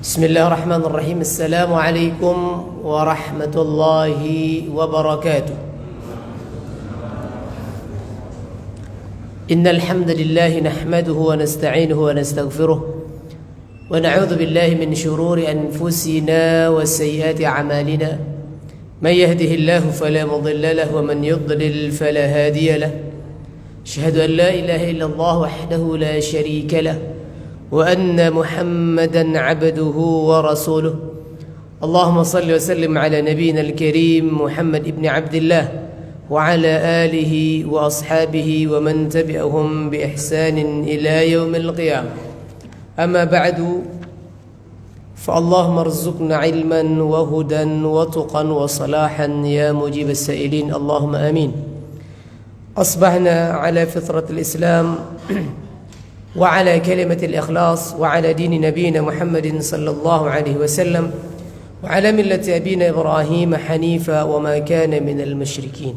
بسم الله الرحمن الرحيم. السلام عليكم ورحمة الله وبركاته. إن الحمد لله نحمده ونستعينه ونستغفره ونعوذ بالله من شرور أنفسنا وسيئات أعمالنا. من يهده الله فلا مضل له ومن يضلل فلا هادي له. أشهد أن لا إله إلا الله وحده لا شريك له وأن محمدا عبده ورسوله. اللهم صل وسلم على نبينا الكريم محمد بن عبد الله وعلى آله وأصحابه ومن تبعهم بإحسان إلى يوم القيامة. أما بعد، فاللهم ارزقنا علما وهدى وتقا وصلاحا يا مجيب السائلين، اللهم آمين. أصبحنا على فطرة الإسلام وعلى كلمة الإخلاص وعلى دين نبينا محمد صلى الله عليه وسلم وعلى ملة أبينا إبراهيم حنيفا وما كان من المشركين.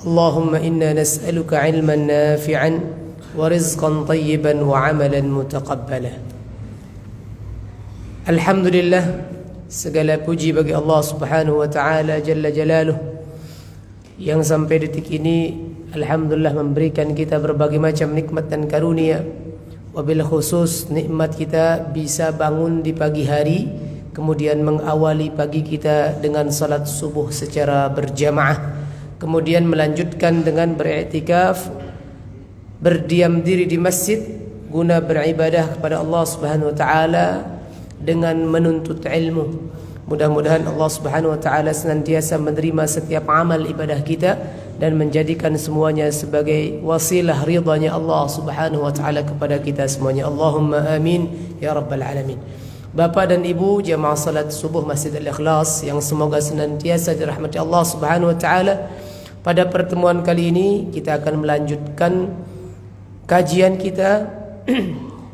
اللهم إنا نسألك علما نافعا ورزقا طيبا وعملا متقبلا. Alhamdulillah, segala puji bagi Allah Subhanahu wa taala jalla jalaluh yang sampai detik ini alhamdulillah memberikan kita berbagai macam nikmat dan karunia. Wabil khusus nikmat kita bisa bangun di pagi hari, kemudian mengawali pagi kita dengan salat subuh secara berjamaah, kemudian melanjutkan dengan beriktikaf, berdiam diri di masjid guna beribadah kepada Allah Subhanahu wa taala dengan menuntut ilmu. Mudah-mudahan Allah Subhanahu wa taala senantiasa menerima setiap amal ibadah kita dan menjadikan semuanya sebagai wasilah ridhanya Allah Subhanahu wa taala kepada kita semuanya. Allahumma amin ya rabbal alamin. Bapak dan Ibu jamaah salat subuh Masjid Al-Ikhlas yang semoga senantiasa dirahmati Allah Subhanahu wa taala. Pada pertemuan kali ini kita akan melanjutkan kajian kita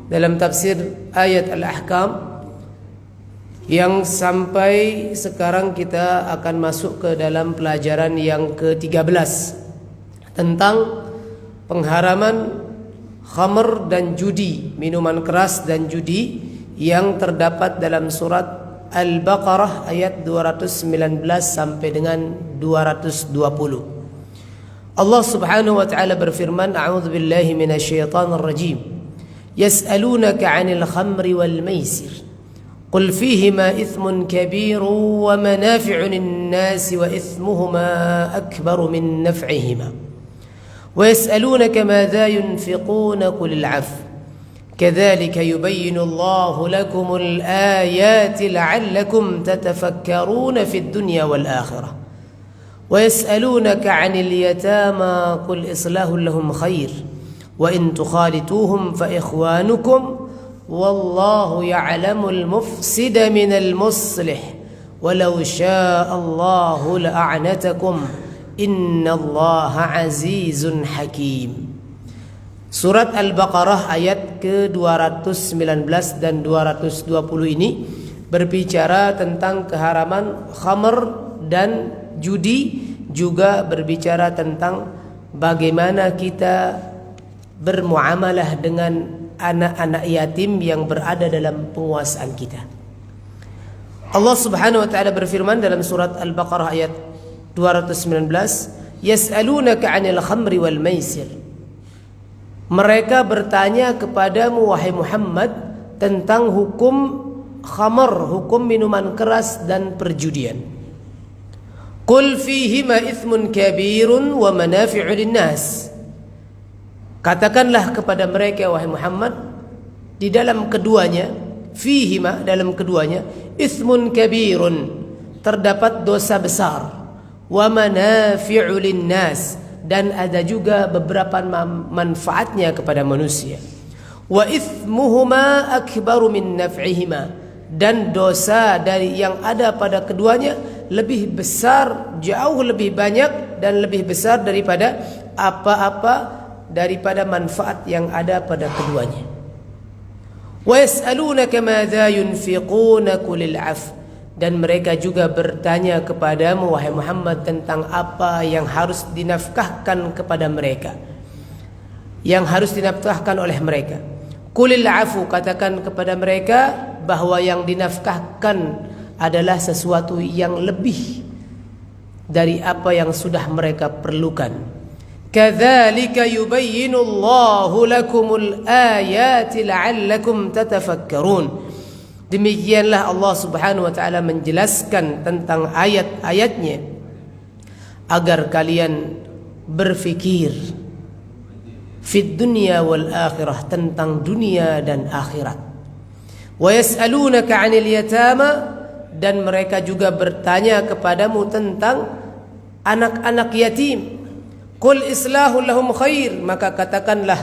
dalam tafsir ayat Al-Ahkam, yang sampai sekarang kita akan masuk ke dalam pelajaran yang ke-13 tentang pengharaman khamr dan judi, minuman keras dan judi, yang terdapat dalam surat Al-Baqarah ayat 219 sampai dengan 220. Allah Subhanahu wa taala berfirman, a'udzubillahi minasyaitonir rajim. Yas'alunaka 'anil khamri wal maisir. قل فيهما إثم كبير ومنافع للناس وإثمهما أكبر من نفعهما ويسألونك ماذا ينفقون قل العفو كذلك يبين الله لكم الآيات لعلكم تتفكرون في الدنيا والآخرة ويسألونك عن اليتامى قل إصلاح لهم خير وإن تخالطوهم فإخوانكم والله يعلم المفسد من المصلح ولو شاء الله لأعنتكم إن الله عزيز حكيم. Surat Al-Baqarah ayat ke-219 dan 220 ini berbicara tentang keharaman khamr dan judi, juga berbicara tentang bagaimana kita bermuamalah dengan anak-anak yatim yang berada dalam penguasaan kita. Allah Subhanahu wa taala berfirman dalam surat Al-Baqarah ayat 219, yas'alunaka 'anil khamri wal maisir. Mereka bertanya kepadamu wahai Muhammad tentang hukum khamr, hukum minuman keras dan perjudian. Qul fihima ithmun kabirun wa manafi'u lin-nas. Katakanlah kepada mereka wahai Muhammad, di dalam keduanya, fihima, dalam keduanya, ismun kabirun, terdapat dosa besar, wa manafi'u linnas, dan ada juga beberapa manfaatnya kepada manusia, wa ithmuhuma akbaru min naf'ihima, dan dosa dari yang ada pada keduanya lebih besar, jauh lebih banyak dan lebih besar daripada apa-apa daripada manfaat yang ada pada keduanya. Wa yas'alunaka madza yunfiquna qulil 'af, dan mereka juga bertanya kepadamu wahai Muhammad tentang apa yang harus dinafkahkan kepada mereka, yang harus dinafkahkan oleh mereka. Qulil 'afu, katakan kepada mereka bahwa yang dinafkahkan adalah sesuatu yang lebih dari apa yang sudah mereka perlukan. Kadzalika yubayyinu Allahu lakumul ayati la'allakum tatafakkarun. Demikianlah Allah Subhanahu wa taala menjelaskan tentang ayat-ayatnya agar kalian berfikir fid dunya wal akhirah, tentang dunia dan akhirat. Wa yas'alunaka 'anil yatama, dan mereka juga bertanya kepadamu tentang anak-anak yatim. Qul islahu lahum khair, maka katakanlah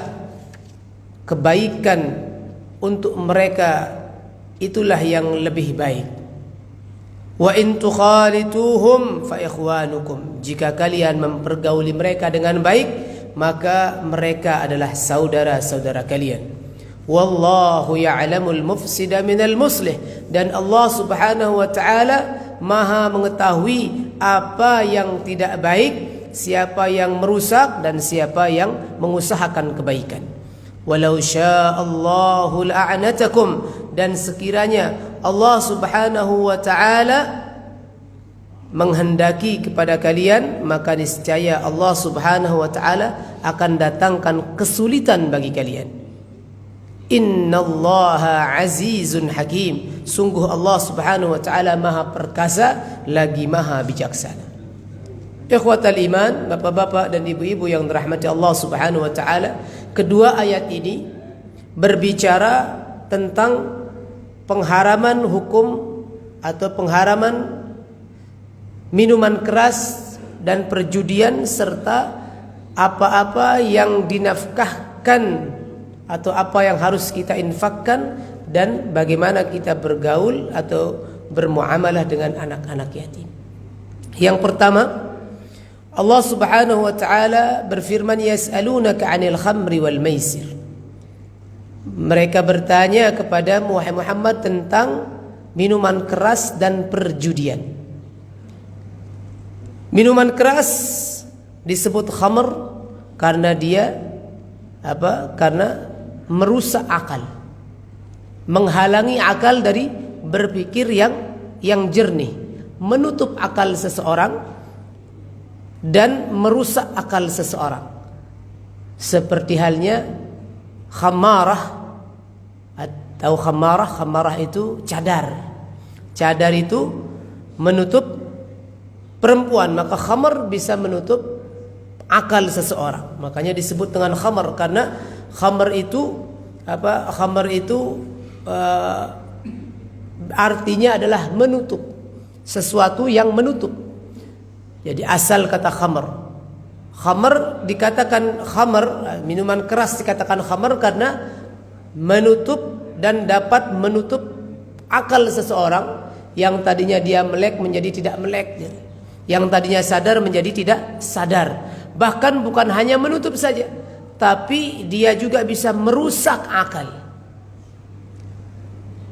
kebaikan untuk mereka itulah yang lebih baik. Wa in tukhalituhum fa ikhwanukum, jika kalian mempergauli mereka dengan baik, maka mereka adalah saudara-saudara kalian. Wallahu ya'lamul mufsida minal muslih, dan Allah Subhanahu wa taala Maha mengetahui apa yang tidak baik, siapa yang merusak dan siapa yang mengusahakan kebaikan. Walau sya'allahu la'anatakum, dan sekiranya Allah Subhanahu wa taala menghendaki kepada kalian, maka niscaya Allah Subhanahu wa taala akan datangkan kesulitan bagi kalian. Innallaha azizun hakim, sungguh Allah Subhanahu wa taala Maha perkasa lagi Maha bijaksana. Ikhwatal iman, bapak-bapak dan ibu-ibu yang dirahmati Allah Subhanahu wa taala, kedua ayat ini berbicara tentang pengharaman hukum atau pengharaman minuman keras dan perjudian, serta apa-apa yang dinafkahkan atau apa yang harus kita infakkan, dan bagaimana kita bergaul atau bermuamalah dengan anak-anak yatim. Yang pertama, Allah Subhanahu wa taala berfirman, yas'alunaka 'anil khamri wal maisir. Mereka bertanya kepada Muhammad tentang minuman keras dan perjudian. Minuman keras disebut khamr karena dia karena merusak akal, menghalangi akal dari berpikir yang jernih, menutup akal seseorang dan merusak akal seseorang. Seperti halnya khamarah atau khamarah itu cadar. Cadar itu menutup perempuan, maka khamar bisa menutup akal seseorang. Makanya disebut dengan khamar, karena khamar itu artinya adalah menutup, sesuatu yang menutup. Jadi asal kata khamar. Khamar dikatakan khamar, minuman keras dikatakan khamar karena menutup dan dapat menutup akal seseorang, yang tadinya dia melek menjadi tidak melek, yang tadinya sadar menjadi tidak sadar. Bahkan bukan hanya menutup saja, tapi dia juga bisa merusak akal.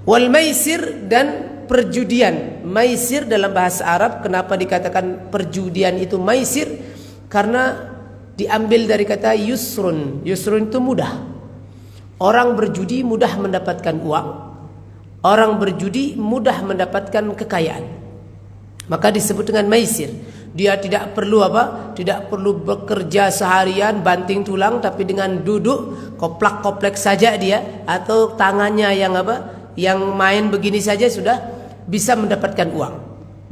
Wal maisir, dan perjudian. Maisir dalam bahasa Arab, kenapa dikatakan perjudian itu maisir? Karena diambil dari kata yusrun. Yusrun itu mudah. Orang berjudi mudah mendapatkan uang, orang berjudi mudah mendapatkan kekayaan, maka disebut dengan maisir. Dia tidak perlu tidak perlu bekerja seharian banting tulang, tapi dengan duduk koplak-koplek saja dia, atau tangannya yang main begini saja sudah bisa mendapatkan uang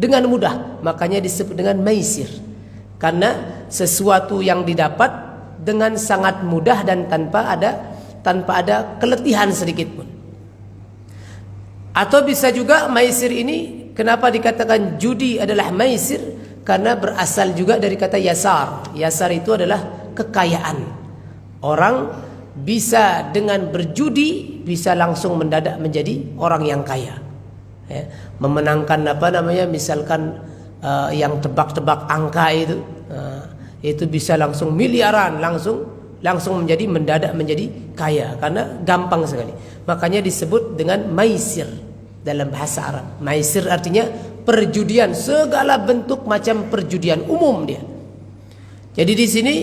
dengan mudah. Makanya disebut dengan maisir, karena sesuatu yang didapat dengan sangat mudah dan tanpa ada keletihan sedikit pun. Atau bisa juga maisir ini, kenapa dikatakan judi adalah maisir? Karena berasal juga dari kata yasar. Yasar itu adalah kekayaan. Orang bisa dengan berjudi bisa langsung mendadak menjadi orang yang kaya. Ya, memenangkan misalkan yang tebak-tebak angka itu bisa langsung miliaran, langsung mendadak menjadi kaya karena gampang sekali. Makanya disebut dengan maisir dalam bahasa Arab. Maisir artinya perjudian, segala bentuk macam perjudian umum dia. Jadi di sini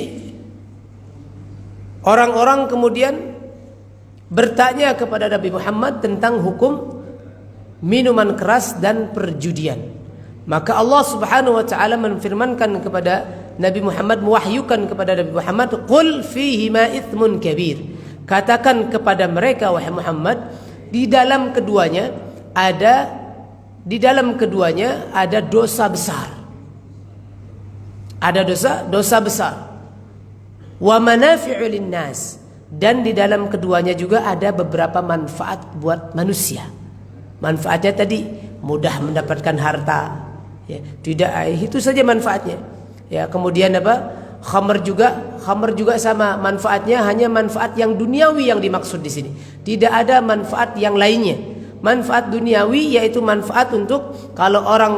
orang-orang kemudian bertanya kepada Nabi Muhammad tentang hukum minuman keras dan perjudian. Maka Allah Subhanahu wa taala menfirmankan kepada Nabi Muhammad, mewahyukan kepada Nabi Muhammad, "Qul fihi ma itsmun kabir." Katakan kepada mereka wahai Muhammad, di dalam keduanya ada dosa besar. Ada dosa besar. Wa manafi'u linnas, dan di dalam keduanya juga ada beberapa manfaat buat manusia. Manfaatnya tadi mudah mendapatkan harta, ya, tidak itu saja manfaatnya. Ya, kemudian apa? Khamr juga sama manfaatnya, hanya manfaat yang duniawi yang dimaksud di sini. Tidak ada manfaat yang lainnya. Manfaat duniawi yaitu manfaat untuk kalau orang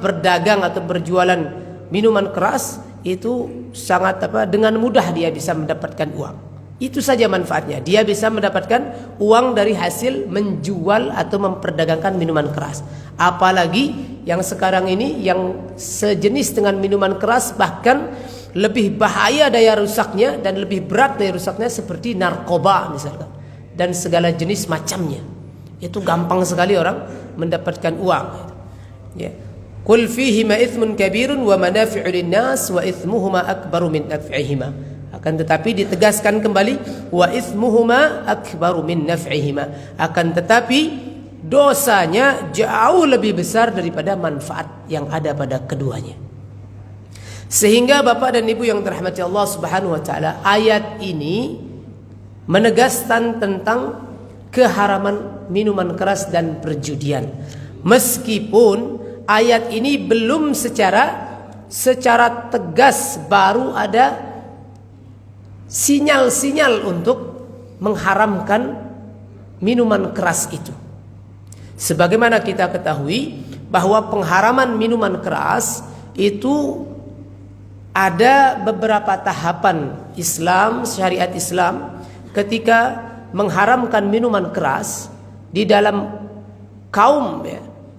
berdagang atau berjualan minuman keras itu sangat dengan mudah dia bisa mendapatkan uang. Itu saja manfaatnya. Dia bisa mendapatkan uang dari hasil menjual atau memperdagangkan minuman keras. Apalagi yang sekarang ini yang sejenis dengan minuman keras, bahkan lebih bahaya daya rusaknya dan lebih berat daya rusaknya seperti narkoba misalkan, dan segala jenis macamnya. Itu gampang sekali orang mendapatkan uang. Ya. Qul fihi ma itsmun kabirun wa manafi'u linnas wa itsmuhuma akbaru min naf'ihima. Akan tetapi ditegaskan kembali, wa itsmuhuma akbaru min naf'ihima. Akan tetapi dosanya jauh lebih besar daripada manfaat yang ada pada keduanya. Sehingga Bapak dan Ibu yang dirahmati Allah Subhanahu wa taala, ayat ini menegaskan tentang keharaman minuman keras dan perjudian. Meskipun ayat ini belum secara tegas, baru ada sinyal-sinyal untuk mengharamkan minuman keras itu. Sebagaimana kita ketahui bahwa pengharaman minuman keras itu ada beberapa tahapan Islam, syariat Islam ketika mengharamkan minuman keras di dalam kaum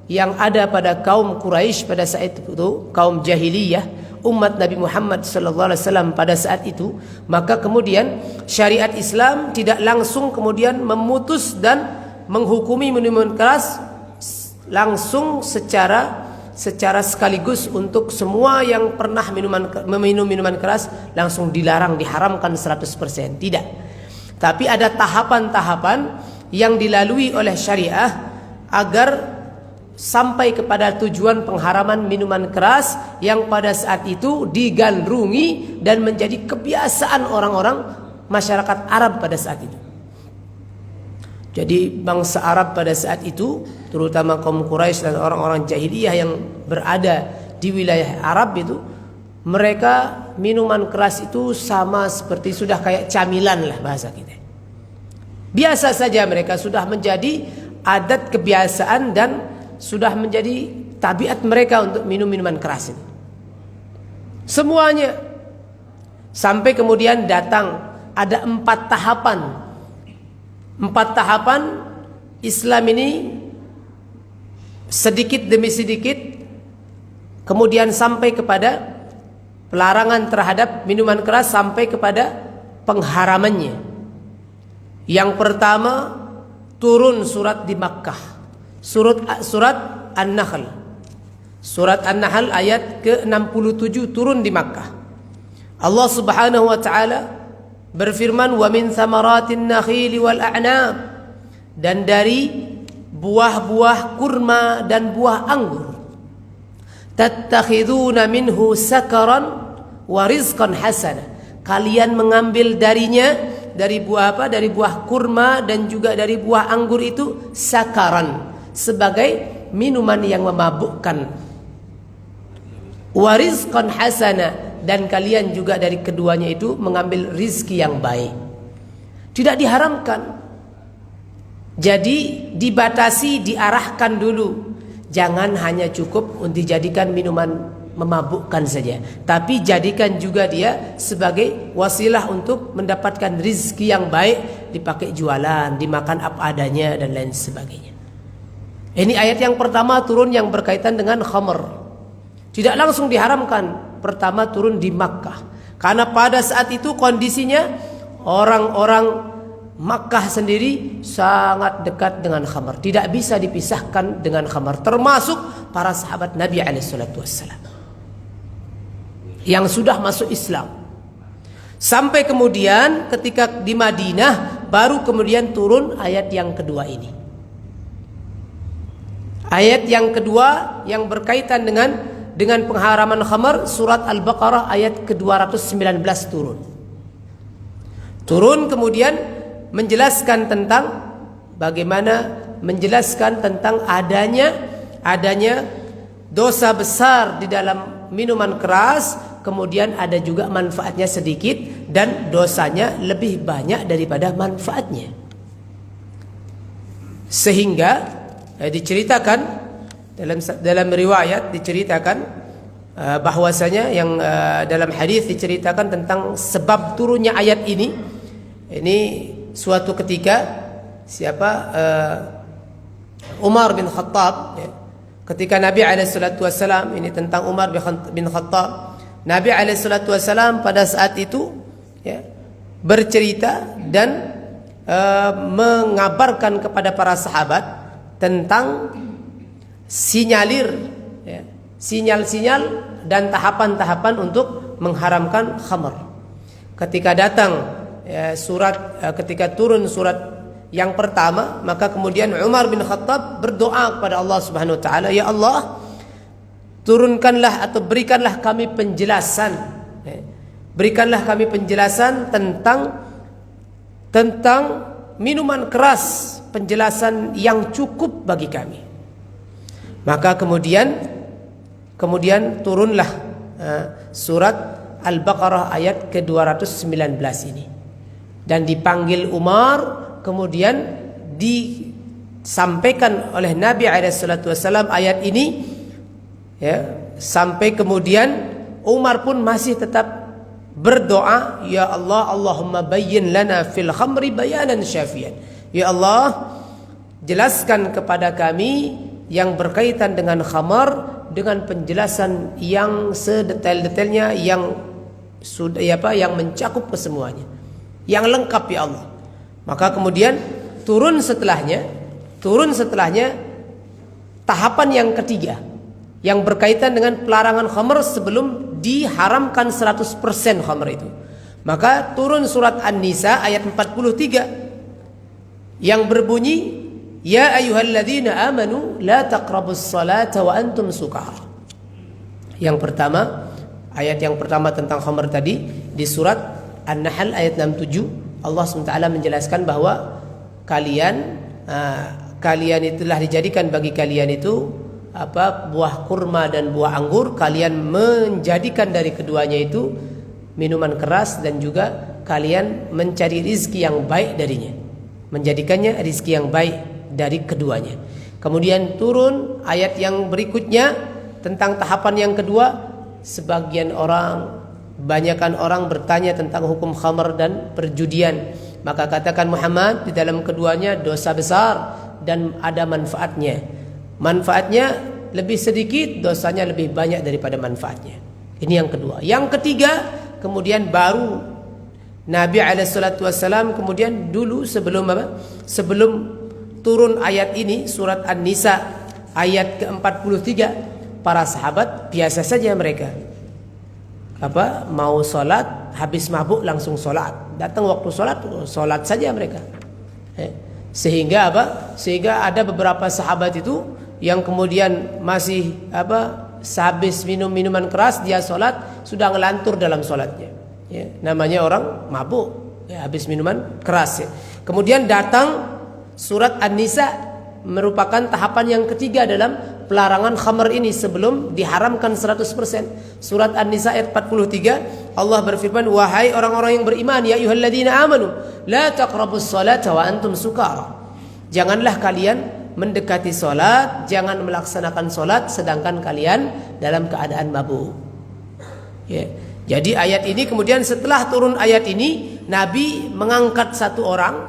yang ada pada kaum Quraisy pada saat itu, kaum jahiliyah, umat Nabi Muhammad SAW pada saat itu. Maka kemudian syariat Islam tidak langsung kemudian memutus dan menghukumi minuman keras langsung secara sekaligus untuk semua yang pernah meminum minuman keras langsung dilarang, diharamkan 100%. Tidak. Tapi ada tahapan-tahapan yang dilalui oleh syariah agar sampai kepada tujuan pengharaman minuman keras yang pada saat itu digandrungi dan menjadi kebiasaan orang-orang masyarakat Arab pada saat itu. Jadi bangsa Arab pada saat itu, terutama kaum Quraisy dan orang-orang jahiliyah yang berada di wilayah Arab itu, mereka minuman keras itu sama seperti sudah kayak camilan lah bahasa kita. Biasa saja, mereka sudah menjadi adat kebiasaan dan sudah menjadi tabiat mereka untuk minum minuman keras ini. Semuanya. Sampai kemudian datang ada 4 tahapan. 4 tahapan Islam ini sedikit demi sedikit kemudian sampai kepada pelarangan terhadap minuman keras, sampai kepada pengharamannya. Yang pertama, turun surat di Makkah. Surat An-Nahl. Surat An-Nahl ayat ke-67 turun di Makkah. Allah Subhanahu wa taala berfirman, "Wa min thamaratin nakhili wal a'nab." Dan dari buah-buah kurma dan buah anggur. "Tattakhiduna minhu sakaran wa rizqan hasana." Kalian mengambil darinya, dari buah apa? Dari buah kurma dan juga dari buah anggur itu sakaran, sebagai minuman yang memabukkan. Warizqan hasana, dan kalian juga dari keduanya itu mengambil rizki yang baik. Tidak diharamkan. Jadi dibatasi, diarahkan dulu. Jangan hanya cukup untuk dijadikan minuman memabukkan saja, tapi jadikan juga dia sebagai wasilah untuk mendapatkan rizki yang baik, dipakai jualan, dimakan apa adanya dan lain sebagainya. Ini ayat yang pertama turun yang berkaitan dengan khamr. Tidak langsung diharamkan. Pertama turun di Makkah. Karena pada saat itu kondisinya orang-orang Makkah sendiri sangat dekat dengan khamar, tidak bisa dipisahkan dengan khamar, termasuk para sahabat Nabi SAW yang sudah masuk Islam. Sampai kemudian ketika di Madinah baru kemudian turun ayat yang kedua ini. Ayat yang kedua yang berkaitan dengan pengharaman khamar, surat Al-Baqarah ayat ke-219 turun. Turun kemudian menjelaskan tentang bagaimana menjelaskan tentang adanya dosa besar di dalam minuman keras, kemudian ada juga manfaatnya sedikit dan dosanya lebih banyak daripada manfaatnya. Sehingga diceritakan dalam riwayat diceritakan bahwasanya yang dalam hadis diceritakan tentang sebab turunnya ayat ini. Ini suatu ketika Umar bin Khattab, ya, ketika Nabi SAW, ini tentang Umar bin Khattab, Nabi SAW pada saat itu ya, bercerita dan mengabarkan kepada para sahabat tentang sinyal dan tahapan-tahapan untuk mengharamkan khamar. Ketika datang ketika turun surat yang pertama, maka kemudian Umar bin Khattab berdoa kepada Allah Subhanahu wa taala, ya Allah, turunkanlah atau berikanlah kami penjelasan, berikanlah kami penjelasan tentang minuman keras, penjelasan yang cukup bagi kami. Maka kemudian turunlah surat Al-Baqarah ayat ke-219 ini. Dan dipanggil Umar, kemudian disampaikan oleh Nabi SAW ayat ini, ya, sampai kemudian Umar pun masih tetap berdoa, ya Allah, Allahumma bayyin lana fil khamri bayanan syafian. Ya Allah, jelaskan kepada kami yang berkaitan dengan khamar dengan penjelasan yang sedetail-detailnya, yang mencakup kesemuanya, yang lengkap ya Allah. Maka kemudian turun setelahnya tahapan yang ketiga yang berkaitan dengan pelarangan khamr sebelum diharamkan 100% khamr itu. Maka turun surat An-Nisa ayat 43 yang berbunyi, ya ayyuhalladzina amanu la taqrabus salata wa antum sukara. Yang pertama, ayat yang pertama tentang khamr tadi di surat An-Nahl ayat 67, Allah SWT menjelaskan bahwa kalian itulah dijadikan bagi kalian itu buah kurma dan buah anggur, kalian menjadikan dari keduanya itu minuman keras, dan juga kalian mencari rizki yang baik darinya, menjadikannya rizki yang baik dari keduanya. Kemudian turun ayat yang berikutnya tentang tahapan yang kedua. Banyakkan orang bertanya tentang hukum khamr dan perjudian. Maka katakan Muhammad, di dalam keduanya dosa besar dan ada manfaatnya. Manfaatnya lebih sedikit, dosanya lebih banyak daripada manfaatnya. Ini yang kedua. Yang ketiga, kemudian baru Nabi SAW kemudian dulu sebelum turun ayat ini, surat An-Nisa ayat ke-43, para sahabat biasa saja mereka. Mau sholat, habis mabuk langsung sholat, datang waktu sholat saja mereka. Sehingga ada beberapa sahabat itu yang kemudian masih sehabis minum minuman keras dia sholat sudah ngelantur dalam sholatnya. Namanya orang mabuk, habis minuman keras. Kemudian datang surat An-Nisa, merupakan tahapan yang ketiga dalam pelarangan khamr ini sebelum diharamkan 100%. Surat An-Nisa ayat 43, Allah berfirman, wahai orang-orang yang beriman, ya ayyuhalladzina amanu la taqrabus salata wa antum sukara. Janganlah kalian mendekati salat, jangan melaksanakan salat sedangkan kalian dalam keadaan mabuk. Jadi ayat ini kemudian setelah turun ayat ini, Nabi mengangkat satu orang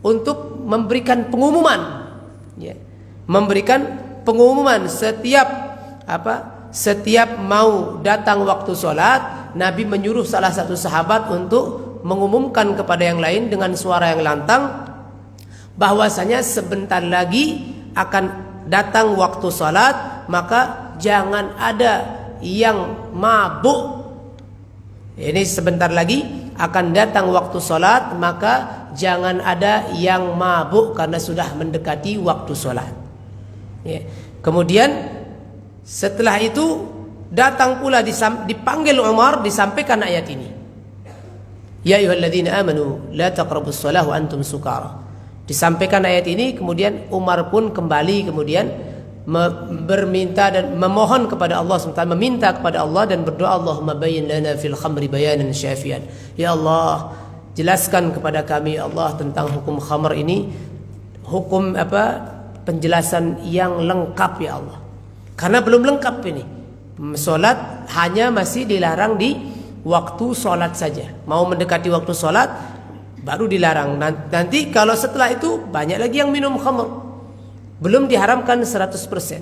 untuk memberikan pengumuman. Memberikan pengumuman setiap mau datang waktu sholat, Nabi menyuruh salah satu sahabat untuk mengumumkan kepada yang lain dengan suara yang lantang bahwasanya sebentar lagi akan datang waktu salat, maka jangan ada yang mabuk. Ini sebentar lagi akan datang waktu salat, maka jangan ada yang mabuk karena sudah mendekati waktu salat. Ya. Kemudian setelah itu datang pula dipanggil Umar, disampaikan ayat ini. Ya ayyuhalladzina amanu la taqrabus shalah wa antum sukara. Disampaikan ayat ini, kemudian Umar pun kembali kemudian berminta dan memohon kepada Allah SWT, meminta kepada Allah dan berdoa, Allahumma bayyin lana fil khamri bayanan syafian. Ya Allah, jelaskan kepada kami Allah tentang hukum khamr ini, hukum penjelasan yang lengkap ya Allah. Karena belum lengkap ini. Salat hanya masih dilarang di waktu salat saja. Mau mendekati waktu salat baru dilarang. Nanti kalau setelah itu banyak lagi yang minum khamr. Belum diharamkan 100%.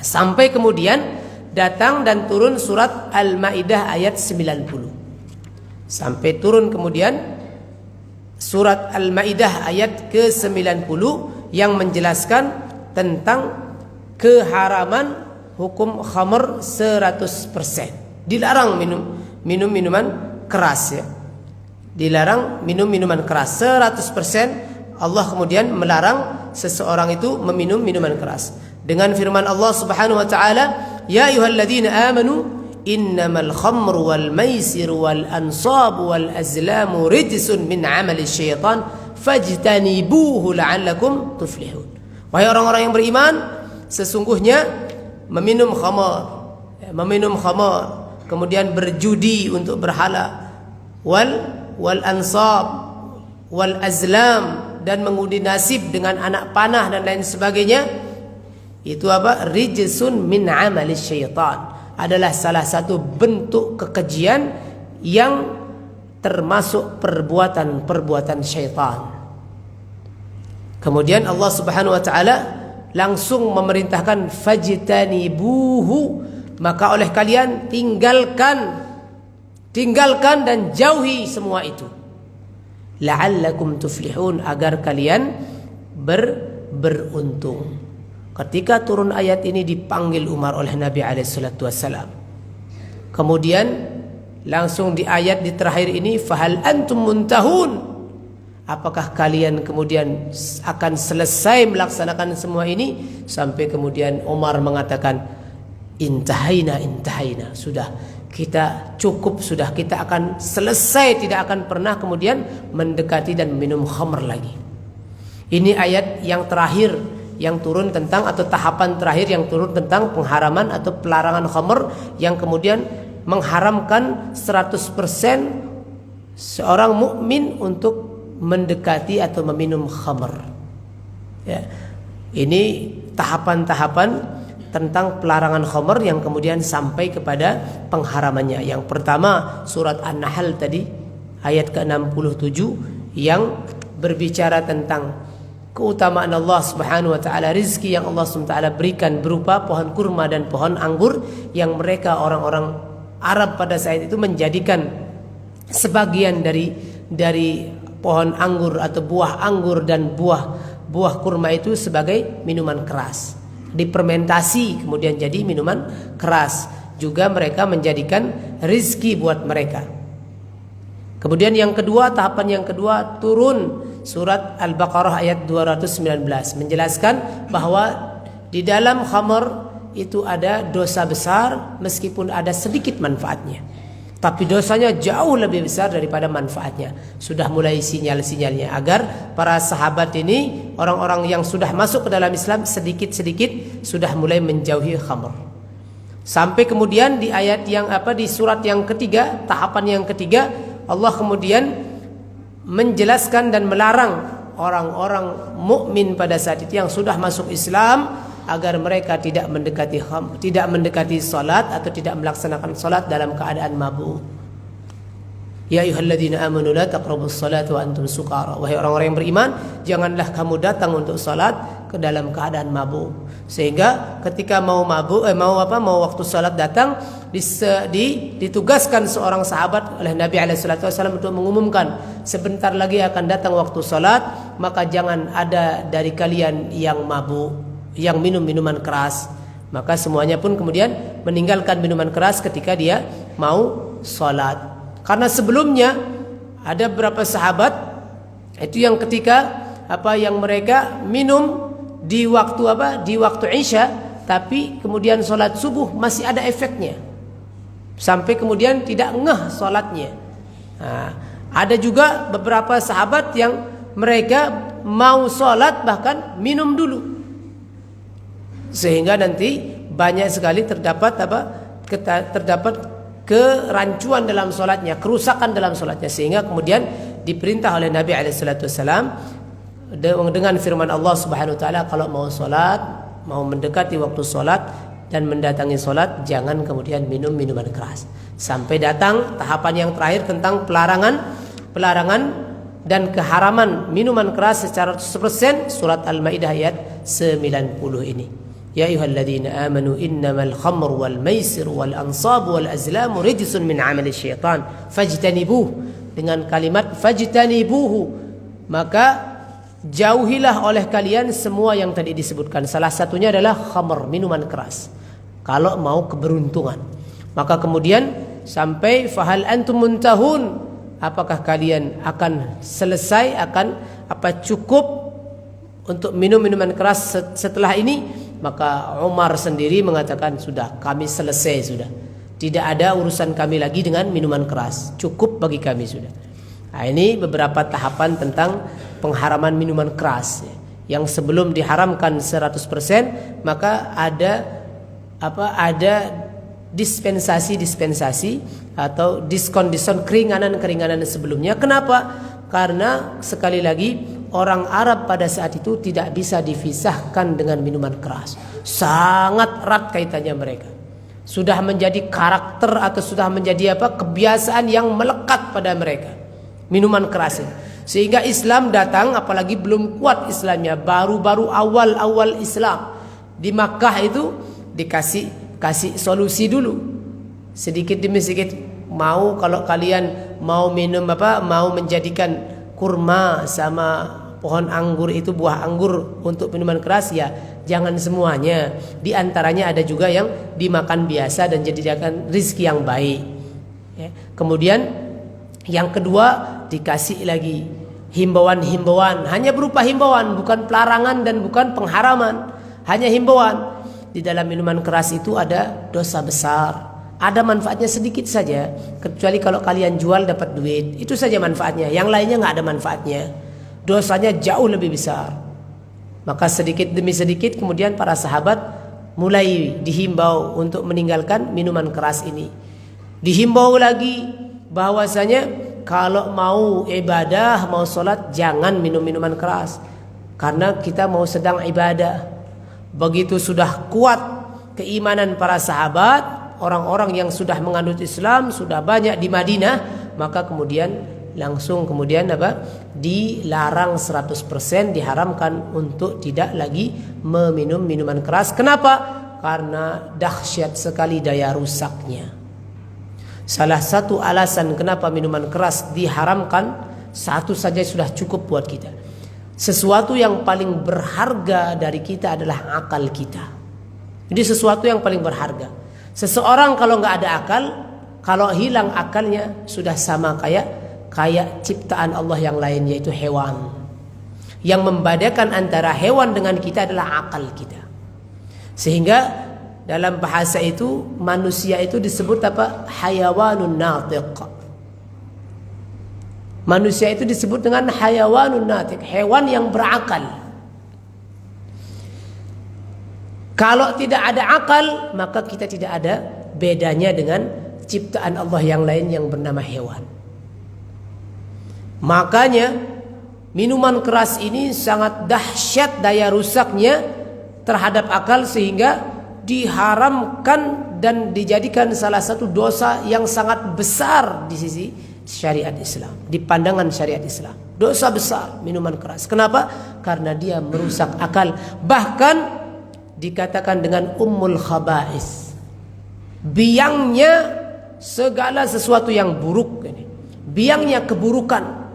Sampai kemudian datang dan turun surat Al-Maidah ayat 90. Sampai turun kemudian surat Al-Maidah ayat ke-90 yang menjelaskan tentang keharaman hukum khamr 100%. Dilarang minum minuman keras ya. Dilarang minum minuman keras 100%. Allah kemudian melarang seseorang itu meminum minuman keras dengan firman Allah Subhanahu wa taala, ya ayyuhalladzina amanu innamal khamru wal maisiru wal ansabu wal azlamu rijsun min amali syaitan fajtanibuhu la'allakum tuflihun. Wahai orang-orang yang beriman, sesungguhnya meminum khamar, kemudian berjudi untuk berhala, wal ansab wal azlam, dan mengundi nasib dengan anak panah dan lain sebagainya, itu rijsun min amali syaitan, adalah salah satu bentuk kekejian yang termasuk perbuatan syaitan. Kemudian Allah Subhanahu wa taala langsung memerintahkan fajtanibuhu, maka oleh kalian tinggalkan dan jauhi semua itu. La'allakum tuflihun, agar kalian beruntung. Ketika turun ayat ini dipanggil Umar oleh Nabi SAW. Kemudian langsung di ayat di terakhir ini, fahal antum muntahun, apakah kalian kemudian akan selesai melaksanakan semua ini? Sampai kemudian Umar mengatakan, intahaina, sudah, kita cukup, sudah, kita akan selesai, tidak akan pernah kemudian mendekati dan minum khamr lagi. Ini ayat yang terakhir yang turun tentang, atau tahapan terakhir yang turun tentang pengharaman atau pelarangan khamr, yang kemudian mengharamkan 100% seorang mukmin untuk mendekati atau meminum khamr. Ya. Ini tahapan-tahapan tentang pelarangan khamr yang kemudian sampai kepada pengharamannya. Yang pertama surat An-Nahl tadi ayat ke-67 yang berbicara tentang keutamaan Allah Subhanahu wa taala, rizki yang Allah Subhanahu wa taala berikan berupa pohon kurma dan pohon anggur, yang mereka orang-orang Arab pada saat itu menjadikan sebagian dari pohon anggur atau buah anggur dan buah kurma itu sebagai minuman keras. Dipermentasi kemudian jadi minuman keras. Juga mereka menjadikan rizki buat mereka. Kemudian yang kedua, tahapan yang kedua, turun surat Al-Baqarah ayat 219 menjelaskan bahwa di dalam khamr itu ada dosa besar meskipun ada sedikit manfaatnya, tapi dosanya jauh lebih besar daripada manfaatnya. Sudah mulai sinyal-sinyalnya agar para sahabat ini, orang-orang yang sudah masuk ke dalam Islam, sedikit-sedikit sudah mulai menjauhi khamr. Sampai kemudian di ayat yang di surat yang ketiga, tahapan yang ketiga, Allah kemudian menjelaskan dan melarang orang-orang mukmin pada saat itu yang sudah masuk Islam agar mereka tidak mendekati salat atau tidak melaksanakan salat dalam keadaan mabuk. Ya ayyuhalladzina amanu la taqrabus salata wa antum sukara. Wahai orang-orang yang beriman, janganlah kamu datang untuk salat ke dalam keadaan mabuk. Sehingga ketika mau waktu salat datang, ditugaskan seorang sahabat oleh Nabi SAW untuk mengumumkan, sebentar lagi akan datang waktu salat, maka jangan ada dari kalian yang mabuk, yang minum minuman keras. Maka semuanya pun kemudian meninggalkan minuman keras ketika dia mau salat. Karena sebelumnya ada beberapa sahabat itu yang ketika yang mereka minum di waktu Isya, tapi kemudian salat subuh masih ada efeknya. Sampai kemudian tidak ngeh salatnya. Nah, ada juga beberapa sahabat yang mereka mau salat bahkan minum dulu. Sehingga nanti banyak sekali terdapat kerancuan dalam salatnya, kerusakan dalam salatnya, sehingga kemudian diperintah oleh Nabi SAW dengan firman Allah Subhanahu wa taala, kalau mau salat, mau mendekati waktu salat dan mendatangi salat, jangan kemudian minum minuman keras. Sampai datang tahapan yang terakhir tentang pelarangan dan keharaman minuman keras secara 100%, surat Al-Maidah ayat 90 ini. Ya ayyuhalladzina amanu innamal khamru wal maisir wal ansabu wal azlamu rijsun min 'amali syaitan fajtanibuh. Dengan kalimat fajtanibuhu, maka jauhilah oleh kalian semua yang tadi disebutkan. Salah satunya adalah khamr, minuman keras. Kalau mau keberuntungan, maka kemudian sampai fahal antum muntahun, apakah kalian akan selesai, akan cukup untuk minum minuman keras setelah ini? Maka Umar sendiri mengatakan, sudah, kami selesai sudah. Tidak ada urusan kami lagi dengan minuman keras. Cukup bagi kami sudah. Nah, ini beberapa tahapan tentang pengharaman minuman keras. Yang sebelum diharamkan 100%, maka ada dispensasi atau diskon keringanan sebelumnya. Kenapa? Karena sekali lagi orang Arab pada saat itu tidak bisa dipisahkan dengan minuman keras. Sangat erat kaitannya mereka. Sudah menjadi karakter atau sudah menjadi kebiasaan yang melekat pada mereka. Minuman keras ini. Sehingga Islam datang, apalagi belum kuat Islamnya, baru-baru awal Islam. Di Makkah itu kasih solusi dulu. Sedikit demi sedikit, kalau kalian mau minum mau menjadikan kurma sama pohon anggur itu buah anggur untuk minuman keras, ya jangan semuanya. Di antaranya ada juga yang dimakan biasa dan jadikan rizki yang baik. Ya. Kemudian yang kedua, dikasih lagi himbauan, hanya berupa himbauan, bukan pelarangan dan bukan pengharaman, hanya himbauan. Di dalam minuman keras itu ada dosa besar, ada manfaatnya sedikit saja, kecuali kalau kalian jual dapat duit, itu saja manfaatnya, yang lainnya nggak ada manfaatnya, dosanya jauh lebih besar. Maka sedikit demi sedikit kemudian para sahabat mulai dihimbau untuk meninggalkan minuman keras ini. Dihimbau lagi bahwasanya kalau mau ibadah, mau sholat, jangan minum minuman keras, karena kita mau sedang ibadah. Begitu sudah kuat keimanan para sahabat, orang-orang yang sudah menganut Islam, sudah banyak di Madinah, maka kemudian langsung dilarang 100%, diharamkan untuk tidak lagi meminum minuman keras. Kenapa? Karena dahsyat sekali daya rusaknya. Salah satu alasan kenapa minuman keras diharamkan, satu saja sudah cukup buat kita. Sesuatu yang paling berharga dari kita adalah akal kita. Jadi sesuatu yang paling berharga. Seseorang kalau nggak ada akal, kalau hilang akalnya, sudah sama kayak ciptaan Allah yang lain, yaitu hewan. Yang membedakan antara hewan dengan kita adalah akal kita. Sehingga dalam bahasa itu manusia itu disebut hayawanun natiq. Manusia itu disebut dengan hayawanun natiq, hewan yang berakal. Kalau tidak ada akal, maka kita tidak ada bedanya dengan ciptaan Allah yang lain yang bernama hewan. Makanya minuman keras ini sangat dahsyat daya rusaknya terhadap akal, sehingga diharamkan dan dijadikan salah satu dosa yang sangat besar di sisi syariat Islam, di pandangan syariat Islam. Dosa besar minuman keras. Kenapa? Karena dia merusak akal. Bahkan dikatakan dengan ummul khaba'is. Biangnya segala sesuatu yang buruk ini. Biangnya keburukan.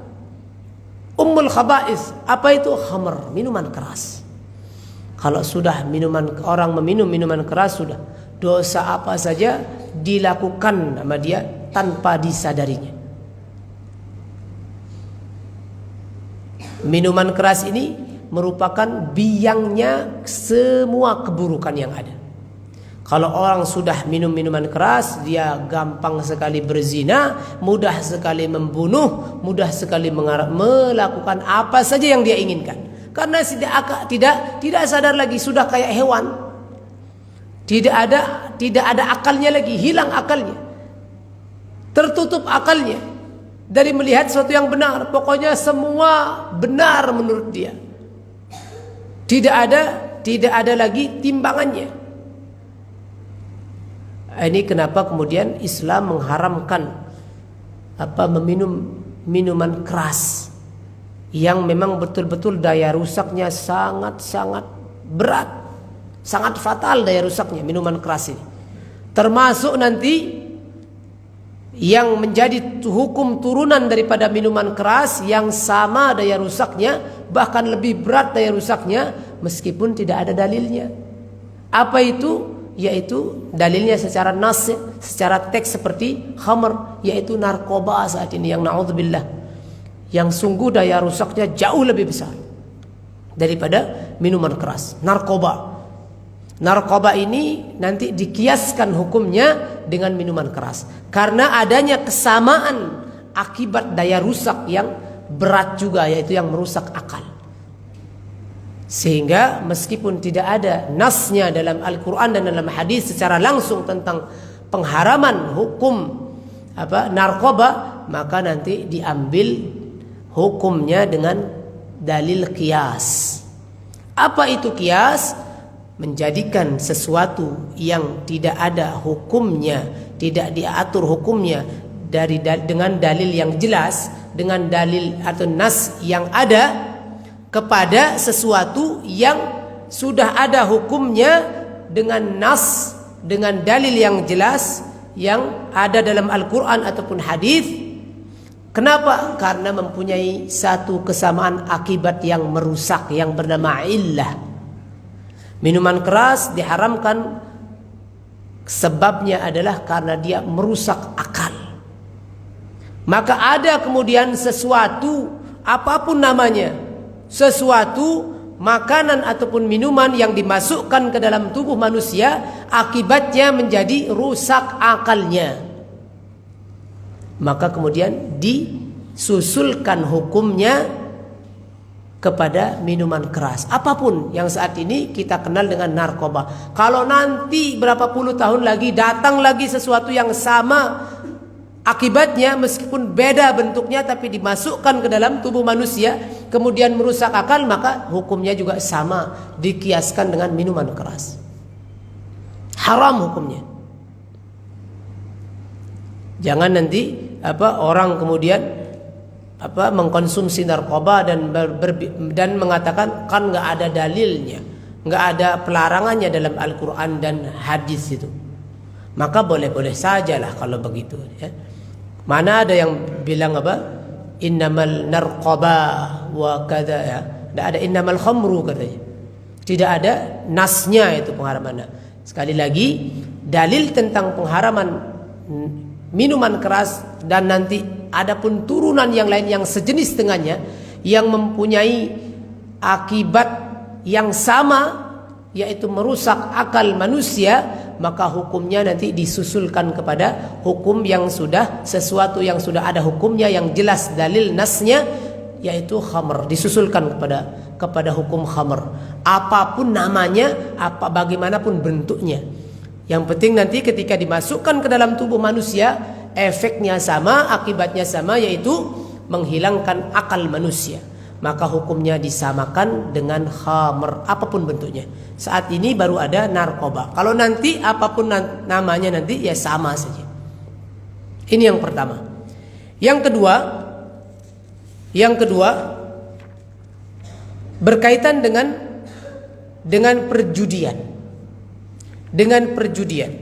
Ummul khaba'is, apa itu? Khamr, minuman keras. Kalau sudah orang meminum minuman keras, sudah dosa apa saja dilakukan sama dia tanpa disadarinya. Minuman keras ini merupakan biangnya semua keburukan yang ada. Kalau orang sudah minum minuman keras, dia gampang sekali berzina, mudah sekali membunuh, mudah sekali melakukan apa saja yang dia inginkan. Karena tidak sadar lagi, sudah kayak hewan. Tidak ada akalnya lagi, hilang akalnya. Tertutup akalnya dari melihat sesuatu yang benar. Pokoknya semua benar menurut dia. Tidak ada lagi timbangannya. Ini kenapa kemudian Islam mengharamkan meminum minuman keras yang memang betul-betul daya rusaknya sangat-sangat berat, sangat fatal daya rusaknya minuman keras ini. Termasuk nanti yang menjadi hukum turunan daripada minuman keras yang sama daya rusaknya, bahkan lebih berat daya rusaknya meskipun tidak ada dalilnya. Apa itu? Yaitu dalilnya secara nas, secara teks seperti khamr, yaitu narkoba saat ini yang na'udzubillah, yang sungguh daya rusaknya jauh lebih besar daripada minuman keras. Narkoba ini nanti dikiaskan hukumnya dengan minuman keras karena adanya kesamaan akibat daya rusak yang berat juga, yaitu yang merusak akal. Sehingga meskipun tidak ada nasnya dalam Al-Quran dan dalam hadis secara langsung tentang pengharaman hukum narkoba, maka nanti diambil hukumnya dengan dalil qiyas. Apa itu qiyas? Menjadikan sesuatu yang tidak ada hukumnya, tidak diatur hukumnya dengan dalil yang jelas, dengan dalil atau nas yang ada, kepada sesuatu yang sudah ada hukumnya dengan nas, dengan dalil yang jelas yang ada dalam Al-Quran ataupun hadis. Kenapa? Karena mempunyai satu kesamaan akibat yang merusak yang bernama illah. Minuman keras diharamkan sebabnya adalah karena dia merusak akal. Maka ada kemudian sesuatu, apapun namanya, sesuatu makanan ataupun minuman yang dimasukkan ke dalam tubuh manusia, akibatnya menjadi rusak akalnya. Maka kemudian disusulkan hukumnya kepada minuman keras, apapun yang saat ini kita kenal dengan narkoba. Kalau nanti berapa puluh tahun lagi datang lagi sesuatu yang sama akibatnya, meskipun beda bentuknya tapi dimasukkan ke dalam tubuh manusia kemudian merusak akal, maka hukumnya juga sama, dikiaskan dengan minuman keras. Haram hukumnya. Jangan nanti orang kemudian mengkonsumsi narkoba dan mengatakan kan nggak ada dalilnya, nggak ada pelarangannya dalam Al-Quran dan hadis itu. Maka boleh-boleh sajalah kalau begitu, ya. Mana ada yang bilang innamal narqaba wa kada, ya. Tidak ada innamal khamru katanya. Tidak ada nasnya itu pengharaman. Sekali lagi, dalil tentang pengharaman minuman keras dan nanti adapun turunan yang lain yang sejenis dengannya yang mempunyai akibat yang sama, yaitu merusak akal manusia, maka hukumnya nanti disusulkan kepada hukum yang sudah, sesuatu yang sudah ada hukumnya yang jelas dalil nasnya, yaitu khamr, disusulkan kepada hukum khamr, apapun namanya, bagaimanapun bentuknya. Yang penting nanti ketika dimasukkan ke dalam tubuh manusia, efeknya sama, akibatnya sama, yaitu menghilangkan akal manusia. Maka hukumnya disamakan dengan khamr, apapun bentuknya. Saat ini baru ada narkoba. Kalau nanti apapun namanya nanti ya sama saja. Ini yang pertama. Yang kedua berkaitan dengan perjudian. dengan perjudian.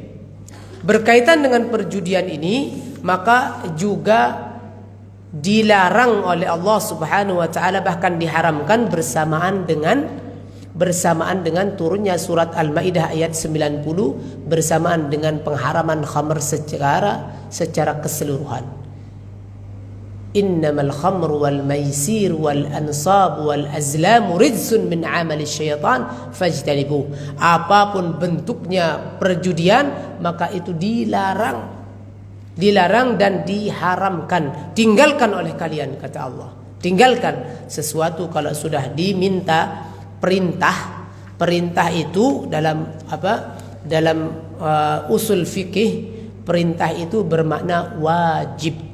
Berkaitan dengan perjudian ini, maka juga dilarang oleh Allah Subhanahu wa taala, bahkan diharamkan bersamaan dengan turunnya surat Al-Maidah ayat 90, bersamaan dengan pengharaman khamr secara keseluruhan. Innamal khamru wal maisir wal ansab wal azlam rijsun min amali syaitan fajtanibuh. Apapun bentuknya perjudian, maka itu dilarang dan diharamkan. Tinggalkan oleh kalian, kata Allah. Tinggalkan sesuatu kalau sudah diminta perintah. Perintah itu dalam usul fikih, perintah itu bermakna wajib.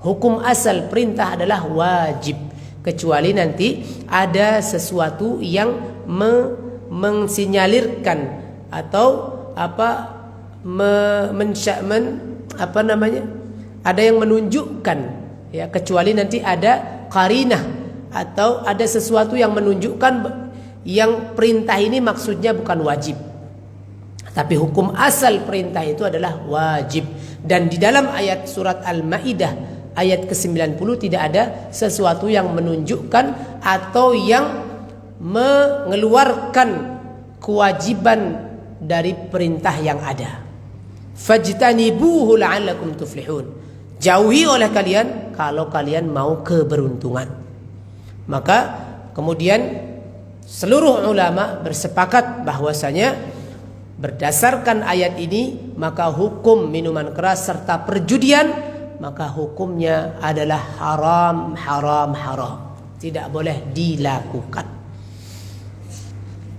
Hukum asal perintah adalah wajib, kecuali nanti ada sesuatu yang mensinyalirkan atau ada yang menunjukkan, ya, kecuali nanti ada qarinah atau ada sesuatu yang menunjukkan yang perintah ini maksudnya bukan wajib. Tapi hukum asal perintah itu adalah wajib. Dan di dalam ayat surat Al-Maidah ayat ke-90 tidak ada sesuatu yang menunjukkan atau yang mengeluarkan kewajiban dari perintah yang ada. Fajtanibuhu la'allakum tuflihun. Jauhi oleh kalian kalau kalian mau keberuntungan. Maka kemudian seluruh ulama bersepakat bahwasanya berdasarkan ayat ini, maka hukum minuman keras serta perjudian, maka hukumnya adalah haram. Tidak boleh dilakukan.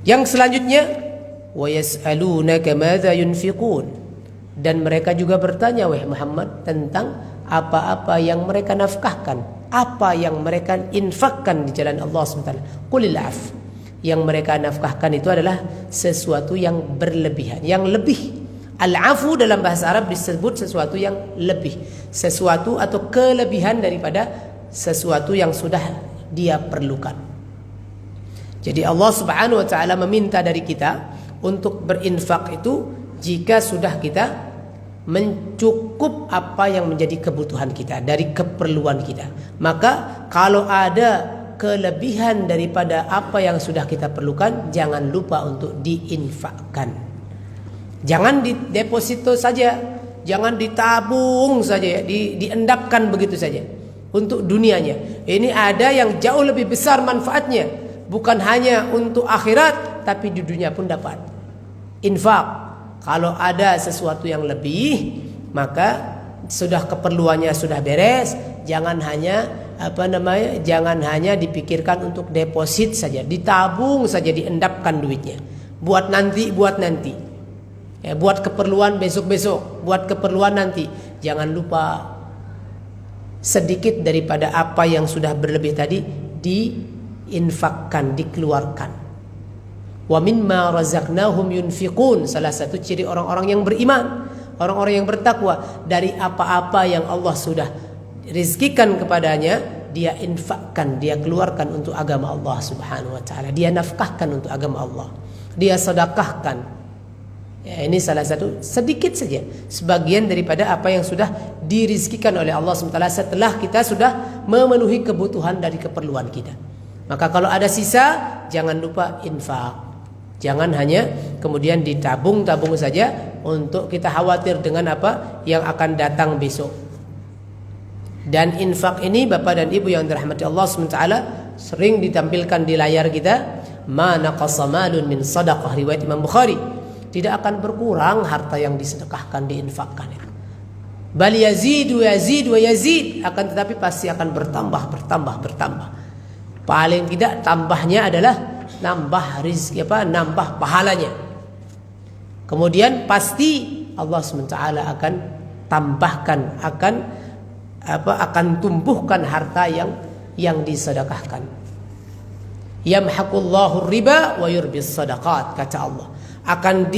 Yang selanjutnya, wa yas'alunaka madza yunfiqun. Dan mereka juga bertanya, wahai Muhammad, tentang apa-apa yang mereka nafkahkan, apa yang mereka infakkan di jalan Allah SWT. Qulil af. Yang mereka nafkahkan itu adalah sesuatu yang berlebihan, yang lebih. Al-afu dalam bahasa Arab disebut sesuatu yang lebih, sesuatu atau kelebihan daripada sesuatu yang sudah dia perlukan. Jadi Allah Subhanahu wa taala meminta dari kita untuk berinfak itu jika sudah kita mencukup apa yang menjadi kebutuhan kita, dari keperluan kita. Maka kalau ada kelebihan daripada apa yang sudah kita perlukan, jangan lupa untuk diinfakkan. Jangan dideposito saja, jangan ditabung saja, diendapkan begitu saja untuk dunianya. Ini ada yang jauh lebih besar manfaatnya, bukan hanya untuk akhirat, tapi di dunia pun dapat. Infak, kalau ada sesuatu yang lebih, maka sudah keperluannya sudah beres, jangan hanya jangan hanya dipikirkan untuk deposit saja, ditabung saja, diendapkan duitnya. Buat nanti. Ya, buat keperluan besok-besok, buat keperluan nanti. Jangan lupa sedikit daripada apa yang sudah berlebih tadi diinfakkan, dikeluarkan. Wa mimma razaqnahum yunfiqun. Salah satu ciri orang-orang yang beriman, orang-orang yang bertakwa, dari apa-apa yang Allah sudah rizkikan kepadanya, dia infakkan, dia keluarkan untuk agama Allah Subhanahu wa taala. Dia nafkahkan untuk agama Allah. Dia sedekahkan. Ya, ini salah satu sedikit saja sebagian daripada apa yang sudah dirizkikan oleh Allah SWT setelah kita sudah memenuhi kebutuhan dari keperluan kita. Maka kalau ada sisa, jangan lupa infak. Jangan hanya kemudian ditabung-tabung saja untuk kita khawatir dengan apa yang akan datang besok. Dan infak ini, Bapak dan Ibu yang dirahmati Allah SWT, sering ditampilkan di layar kita. Ma naqasa malun min sadaqah, riwayat Imam Bukhari. Tidak akan berkurang harta yang disedekahkan, diinfakkan. Bal yazid wa yazid, akan tetapi pasti akan bertambah. Paling tidak tambahnya adalah nambah rizki, nambah pahalanya. Kemudian pasti Allah SWT akan tambahkan, akan tumbuhkan harta yang disedekahkan. Yamhaqullahu riba wa yurbis sadaqat, kata Allah. Akan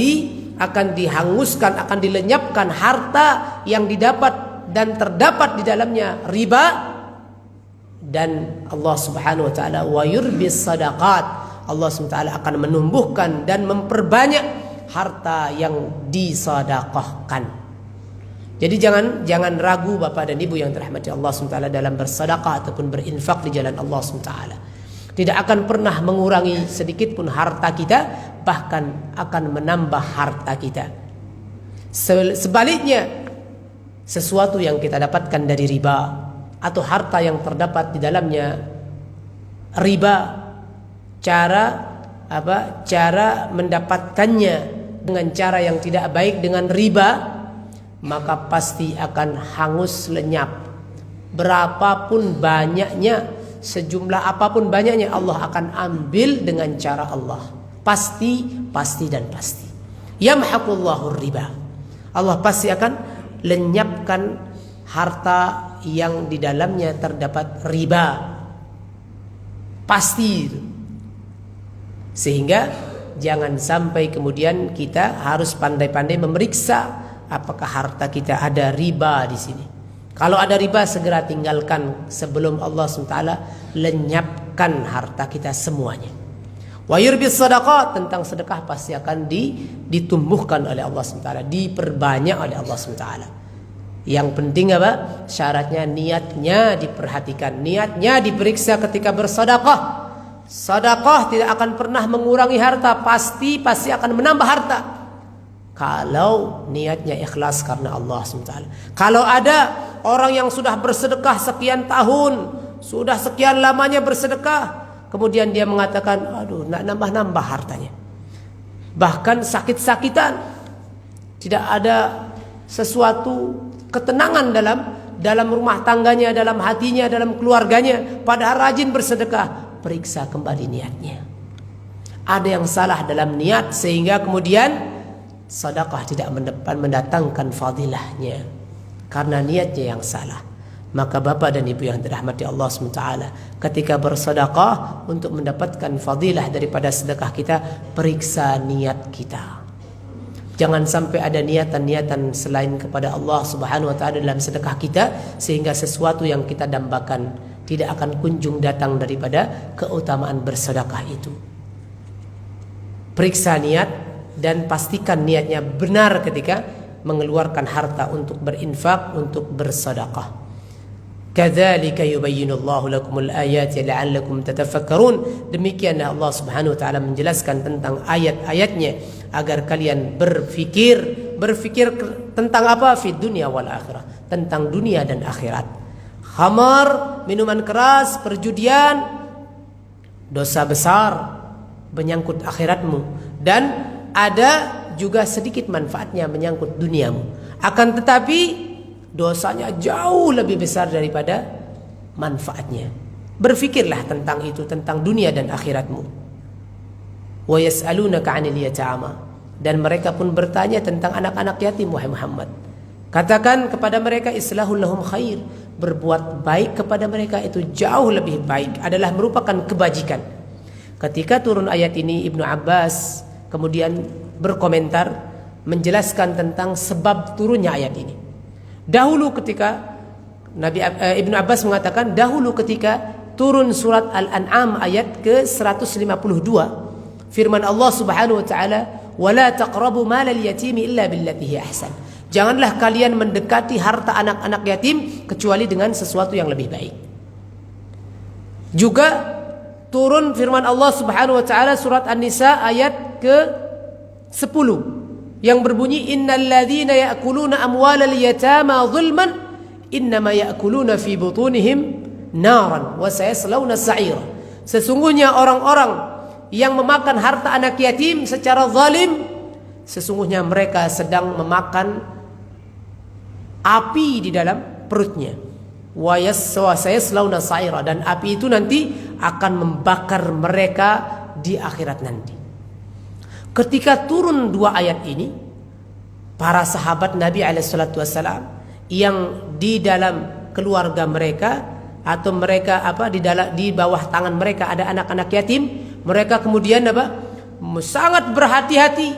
dihanguskan, akan dilenyapkan harta yang didapat dan terdapat di dalamnya riba. Dan Allah Subhanahu wa taala wa yurbis sadaqat, Allah SWT akan menumbuhkan dan memperbanyak harta yang disedekahkan. Jadi jangan ragu Bapak dan Ibu yang dirahmati Allah SWT dalam bersedekah ataupun berinfak di jalan Allah SWT. Tidak akan pernah mengurangi sedikit pun harta kita, bahkan akan menambah harta kita. Sebaliknya, sesuatu yang kita dapatkan dari riba atau harta yang terdapat di dalamnya riba, cara mendapatkannya dengan cara yang tidak baik dengan riba, maka pasti akan hangus lenyap. Berapapun banyaknya, sejumlah apapun banyaknya, Allah akan ambil dengan cara Allah. Pasti dan pasti. Yamhaqullahu riba. Allah pasti akan lenyapkan harta yang di dalamnya terdapat riba. Pasti itu. Sehingga jangan sampai kemudian kita harus pandai-pandai memeriksa apakah harta kita ada riba di sini. Kalau ada riba, segera tinggalkan sebelum Allah SWT lenyapkan harta kita semuanya. Wa yurbis sadaqat, tentang sedekah pasti akan ditumbuhkan oleh Allah SWT, diperbanyak oleh Allah SWT. Yang penting apa? Syaratnya niatnya diperhatikan, niatnya diperiksa ketika bersedekah. Sedekah tidak akan pernah mengurangi harta, pasti akan menambah harta. Kalau niatnya ikhlas karena Allah SWT. Kalau ada orang yang sudah bersedekah sekian tahun, sudah sekian lamanya bersedekah, kemudian dia mengatakan, aduh, nak nambah-nambah hartanya, bahkan sakit-sakitan, tidak ada sesuatu ketenangan dalam rumah tangganya, dalam hatinya, dalam keluarganya, padahal rajin bersedekah. Periksa kembali niatnya. Ada yang salah dalam niat sehingga kemudian sedekah tidak mendatangkan fadilahnya karena niatnya yang salah. Maka Bapak dan Ibu yang dirahmati Allah SWT, ketika bersedekah untuk mendapatkan fadilah daripada sedekah kita, periksa niat kita. Jangan sampai ada niatan-niatan selain kepada Allah Subhanahu wa taala dalam sedekah kita, sehingga sesuatu yang kita dambakan tidak akan kunjung datang daripada keutamaan bersedekah itu. Periksa niat dan pastikan niatnya benar ketika mengeluarkan harta untuk berinfak, untuk bersedekah. Kadzalika yubayyinullahu lakumul ayati la'allakum tatafakkarun. Demikianlah Allah Subhanahu wa taala menjelaskan tentang ayat-ayatnya agar kalian berfikir tentang apa? Fid dunya wal akhirah, tentang dunia dan akhirat. Khamar, minuman keras, perjudian, dosa besar menyangkut akhiratmu, dan ada juga sedikit manfaatnya menyangkut duniamu. Akan tetapi dosanya jauh lebih besar daripada manfaatnya. Berfikirlah tentang itu, tentang dunia dan akhiratmu. Wa yas'alunaka 'anil yatama, dan mereka pun bertanya tentang anak-anak yatim, wahai Muhammad. Katakan kepada mereka, islahul lahum khair, berbuat baik kepada mereka itu jauh lebih baik, adalah merupakan kebajikan. Ketika turun ayat ini, Ibnu Abbas kemudian berkomentar menjelaskan tentang sebab turunnya ayat ini. Dahulu ketika Ibnu Abbas mengatakan, dahulu ketika turun surat Al-An'am ayat ke-152, firman Allah Subhanahu wa taala, "Wala taqrabu malal yatimi illa billati hi ahsan." Janganlah kalian mendekati harta anak-anak yatim kecuali dengan sesuatu yang lebih baik. Juga turun firman Allah Subhanahu wa taala surat An-Nisa ayat ke-10 yang berbunyi, innal ladzina ya'kuluna amwalal yatama zulman innama ya'kuluna fi butunihim naran wa sayaslawna sa'ira. Sesungguhnya orang-orang yang memakan harta anak yatim secara zalim, sesungguhnya mereka sedang memakan api di dalam perutnya. Wa sayaslawna sa'ira, dan api itu nanti akan membakar mereka di akhirat nanti. Ketika turun dua ayat ini, para sahabat Nabi SAW yang di dalam keluarga mereka atau mereka di bawah tangan mereka ada anak-anak yatim, mereka kemudian sangat berhati-hati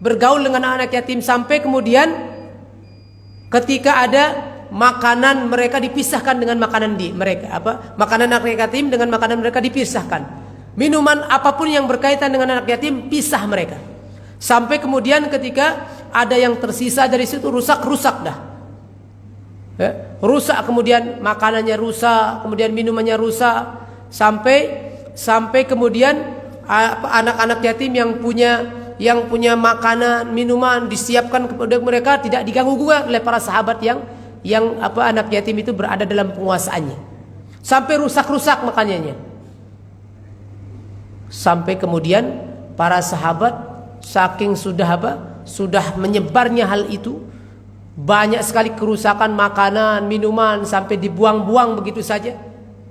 bergaul dengan anak yatim, sampai kemudian ketika ada makanan mereka dipisahkan dengan makanan makanan anak yatim dengan makanan mereka dipisahkan. Minuman apapun yang berkaitan dengan anak yatim pisah mereka. Sampai kemudian ketika ada yang tersisa dari situ rusak dah. Ya, rusak, kemudian makanannya rusak, kemudian minumannya rusak, sampai kemudian anak-anak yatim yang punya makanan, minuman disiapkan kepada mereka tidak diganggu juga oleh para sahabat yang anak yatim itu berada dalam penguasaannya. Sampai rusak-rusak makanannya. Sampai kemudian para sahabat saking sudah menyebarnya hal itu, banyak sekali kerusakan makanan, minuman sampai dibuang-buang begitu saja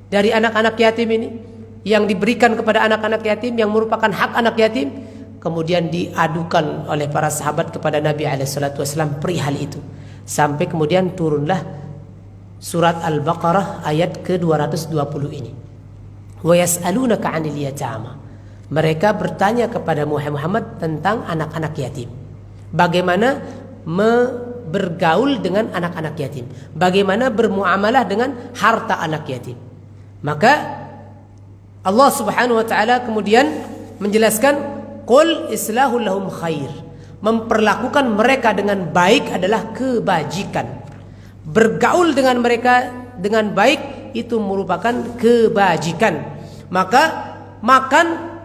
dari anak-anak yatim ini yang diberikan kepada anak-anak yatim yang merupakan hak anak yatim, kemudian diadukan oleh para sahabat kepada Nabi SAW perihal itu. Sampai kemudian turunlah surat Al-Baqarah ayat ke-220 ini. Wa yas'alunaka 'anil yatama. Mereka bertanya kepada Muhammad tentang anak-anak yatim. Bagaimana bergaul dengan anak-anak yatim, bagaimana bermuamalah dengan harta anak yatim. Maka Allah Subhanahu wa taala kemudian menjelaskan, qul islahul lahum khair. Memperlakukan mereka dengan baik adalah kebajikan. Bergaul dengan mereka dengan baik itu merupakan kebajikan.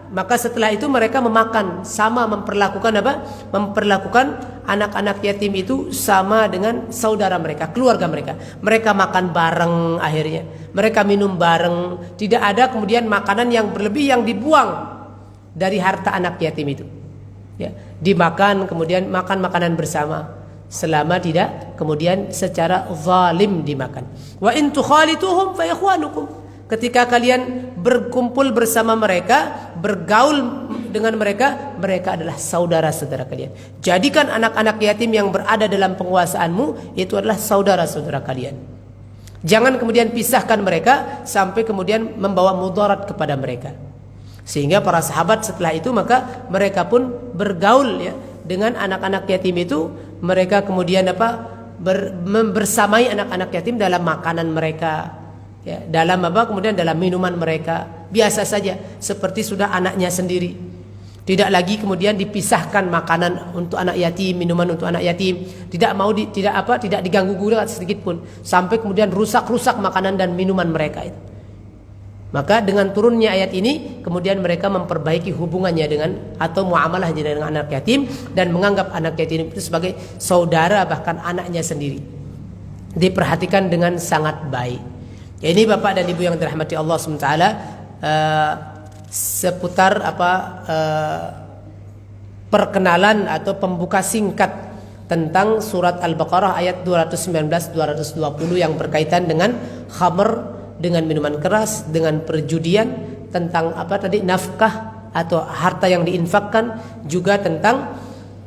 Maka setelah itu mereka memakan, sama memperlakukan memperlakukan anak-anak yatim itu sama dengan saudara mereka, keluarga mereka. Mereka makan bareng, akhirnya mereka minum bareng. Tidak ada kemudian makanan yang berlebih yang dibuang dari harta anak yatim itu, ya, dimakan, kemudian makan makanan bersama, selama tidak kemudian secara zalim dimakan. Wa in tukhalituhum fa ikhwanukum. Ketika kalian berkumpul bersama mereka, bergaul dengan mereka, mereka adalah saudara-saudara kalian. Jadikan anak-anak yatim yang berada dalam penguasaanmu itu adalah saudara-saudara kalian. Jangan kemudian pisahkan mereka sampai kemudian membawa mudarat kepada mereka. Sehingga para sahabat setelah itu maka mereka pun bergaul, ya, dengan anak-anak yatim itu. Mereka kemudian bersamai anak-anak yatim dalam makanan mereka, ya, dalam kemudian dalam minuman mereka, biasa saja seperti sudah anaknya sendiri. Tidak lagi kemudian dipisahkan makanan untuk anak yatim, minuman untuk anak yatim. Tidak diganggu gugat sedikit pun sampai kemudian rusak makanan dan minuman mereka itu. Maka dengan turunnya ayat ini kemudian mereka memperbaiki hubungannya dengan atau muamalahnya dengan anak yatim dan menganggap anak yatim itu sebagai saudara, bahkan anaknya sendiri. Diperhatikan dengan sangat baik. Ya, ini Bapak dan Ibu yang dirahmati Allah SWT, seputar perkenalan atau pembuka singkat tentang surat Al-Baqarah ayat 219-220 yang berkaitan dengan khamr, dengan minuman keras, dengan perjudian, tentang nafkah atau harta yang diinfakkan, juga tentang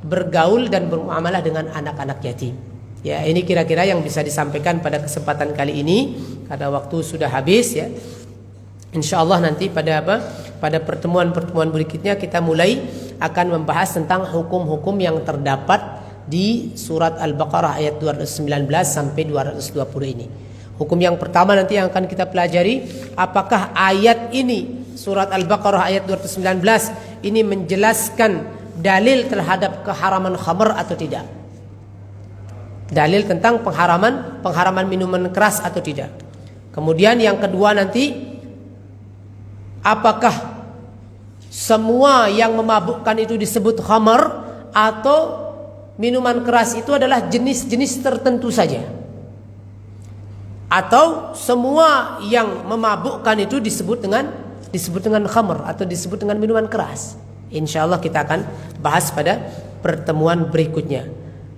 bergaul dan bermuamalah dengan anak-anak yatim. Ya, ini kira-kira yang bisa disampaikan pada kesempatan kali ini karena waktu sudah habis, ya. Insyaallah nanti pada pertemuan-pertemuan berikutnya kita mulai akan membahas tentang hukum-hukum yang terdapat di surat Al-Baqarah ayat 219 sampai 220 ini. Hukum yang pertama nanti yang akan kita pelajari, apakah ayat ini surat Al-Baqarah ayat 219 ini menjelaskan dalil terhadap keharaman khamr atau tidak? Dalil tentang pengharaman minuman keras atau tidak? Kemudian yang kedua nanti, apakah semua yang memabukkan itu disebut khamr atau minuman keras itu adalah jenis-jenis tertentu saja? Atau semua yang memabukkan itu disebut dengan khamr atau disebut dengan minuman keras? Insyaallah kita akan bahas pada pertemuan berikutnya.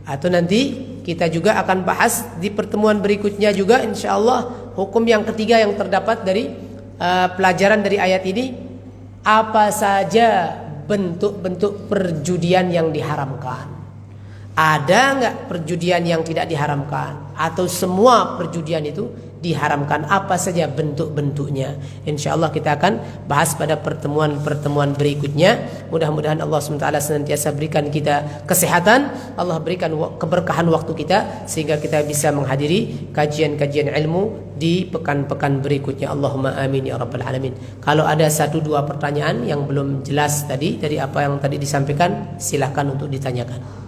Atau nanti kita juga akan bahas di pertemuan berikutnya juga insyaallah hukum yang ketiga yang terdapat dari pelajaran dari ayat ini, apa saja bentuk-bentuk perjudian yang diharamkan. Ada enggak perjudian yang tidak diharamkan? Atau semua perjudian itu diharamkan, apa saja bentuk-bentuknya. Insyaallah kita akan bahas pada pertemuan-pertemuan berikutnya. Mudah-mudahan Allah SWT senantiasa berikan kita kesehatan, Allah berikan keberkahan waktu kita sehingga kita bisa menghadiri kajian-kajian ilmu di pekan-pekan berikutnya. Allahumma amin ya rabbal alamin. Kalau ada 1-2 pertanyaan yang belum jelas tadi dari apa yang tadi disampaikan, silahkan untuk ditanyakan.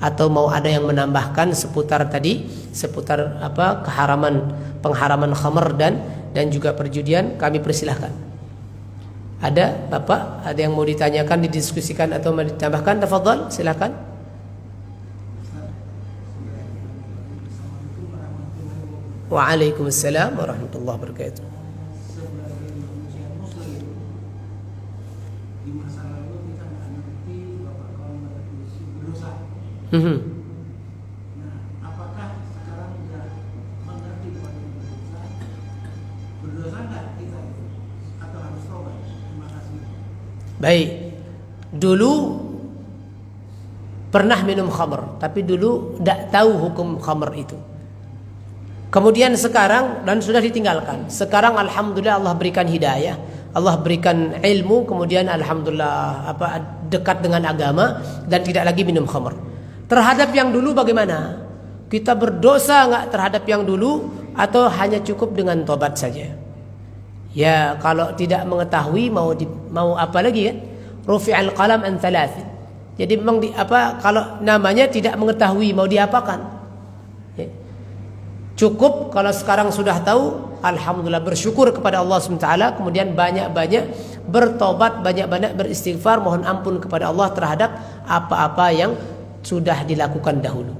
Atau mau ada yang menambahkan seputar tadi, seputar pengharaman khamar dan juga perjudian, kami persilahkan. Ada Bapak, ada yang mau ditanyakan, didiskusikan atau mau ditambahkan? Tafadhal, silakan. Waalaikumsalam warahmatullahi wabarakatuh. Nah, apakah sekarang sudah mengerti bahwa berdosa nggak kita atau harus tobat? Terima kasih. Baik, dulu pernah minum khamr, tapi dulu tidak tahu hukum khamr itu. Kemudian sekarang dan sudah ditinggalkan. Sekarang alhamdulillah Allah berikan hidayah, Allah berikan ilmu, kemudian alhamdulillah dekat dengan agama dan tidak lagi minum khamr. Terhadap yang dulu bagaimana? Kita berdosa nggak terhadap yang dulu atau hanya cukup dengan tobat saja? Ya, kalau tidak mengetahui mau apa lagi kan? Rufi'al qalam an thalathin. Jadi memang kalau namanya tidak mengetahui mau diapakan? Ya. Cukup kalau sekarang sudah tahu, alhamdulillah bersyukur kepada Allah SWT, kemudian banyak-banyak bertobat, banyak-banyak beristighfar, mohon ampun kepada Allah terhadap apa-apa yang sudah dilakukan dahulu.